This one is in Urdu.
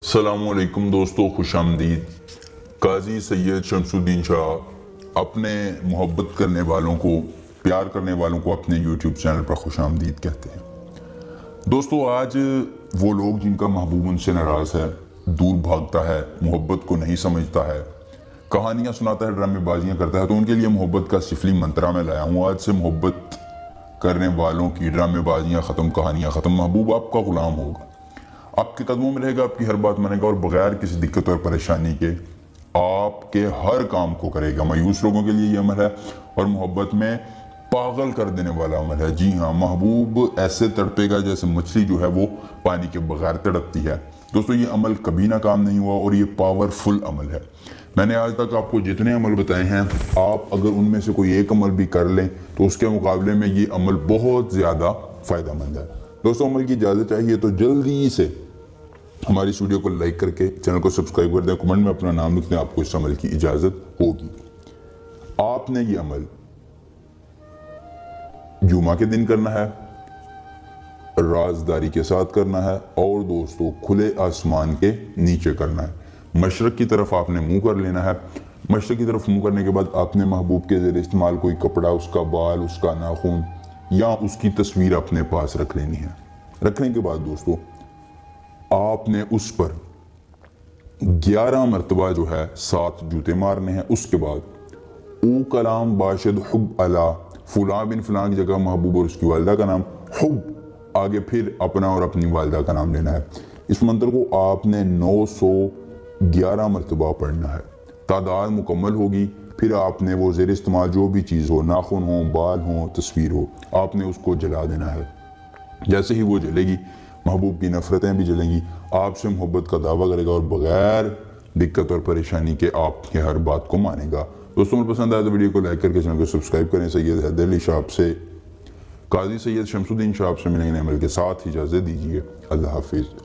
السلام علیکم دوستو، خوش آمدید۔ قاضی سید شمس الدین شاہ اپنے محبت کرنے والوں کو، پیار کرنے والوں کو اپنے یوٹیوب چینل پر خوش آمدید کہتے ہیں۔ دوستو، آج وہ لوگ جن کا محبوب ان سے ناراض ہے، دور بھاگتا ہے، محبت کو نہیں سمجھتا ہے، کہانیاں سناتا ہے، ڈرامے بازیاں کرتا ہے، تو ان کے لیے محبت کا سفلی منترا میں لایا ہوں۔ آج سے محبت کرنے والوں کی ڈرامے بازیاں ختم، کہانیاں ختم۔ محبوب آپ کا غلام ہوگا، آپ کے قدموں میں رہے گا، آپ کی ہر بات مانے گا اور بغیر کسی دقت اور پریشانی کے آپ کے ہر کام کو کرے گا۔ مایوس لوگوں کے لیے یہ عمل ہے اور محبت میں پاگل کر دینے والا عمل ہے۔ جی ہاں، محبوب ایسے تڑپے گا جیسے مچھلی جو ہے وہ پانی کے بغیر تڑپتی ہے۔ دوستو، یہ عمل کبھی ناکام نہیں ہوا اور یہ پاورفل عمل ہے۔ میں نے آج تک آپ کو جتنے عمل بتائے ہیں، آپ اگر ان میں سے کوئی ایک عمل بھی کر لیں تو اس کے مقابلے میں یہ عمل بہت زیادہ فائدہ مند ہے۔ دوستو، عمل کی اجازت چاہیے تو جلدی سے ہماری اس ویڈیو کو لائک کر کے چینل کو سبسکرائب کر دیں، کمنٹ میں اپنا نام لکھ دیں، آپ کو اس عمل کی اجازت ہوگی۔ آپ نے یہ عمل جمعہ کے دن کرنا ہے، رازداری کے ساتھ کرنا ہے اور دوستو کھلے آسمان کے نیچے کرنا ہے۔ مشرق کی طرف آپ نے منہ کر لینا ہے۔ مشرق کی طرف منہ کرنے کے بعد آپ نے محبوب کے زیر استعمال کوئی کپڑا، اس کا بال، اس کا ناخن یا اس کی تصویر اپنے پاس رکھ لینی ہے۔ رکھنے کے بعد دوستو آپ نے اس پر 11 مرتبہ جو ہے 7 جوتے مارنے ہیں۔ اس کے بعد او کلام باشد حب علا فلاں بن فلاں کی جگہ محبوب اور اس کی والدہ کا نام، حب آگے پھر اپنا اور اپنی والدہ کا نام لینا ہے۔ اس منتر کو آپ نے 911 مرتبہ پڑھنا ہے۔ تعداد مکمل ہوگی، پھر آپ نے وہ زیر استعمال جو بھی چیز ہو، ناخن ہو، بال ہو، تصویر ہو، آپ نے اس کو جلا دینا ہے۔ جیسے ہی وہ جلے گی، محبوب کی نفرتیں بھی جلیں گی، آپ سے محبت کا دعویٰ کرے گا اور بغیر دقت اور پریشانی کے آپ کی ہر بات کو مانے گا۔ دوستوں، اگر پسند آئے تو ویڈیو کو لائک کر کے چینل کو سبسکرائب کریں۔ سید حیدر علی شاہ سے، قاضی سید شمس الدین شاہ سے ملیں گے نئے عمل کے ساتھ۔ اجازت دیجیے، اللہ حافظ۔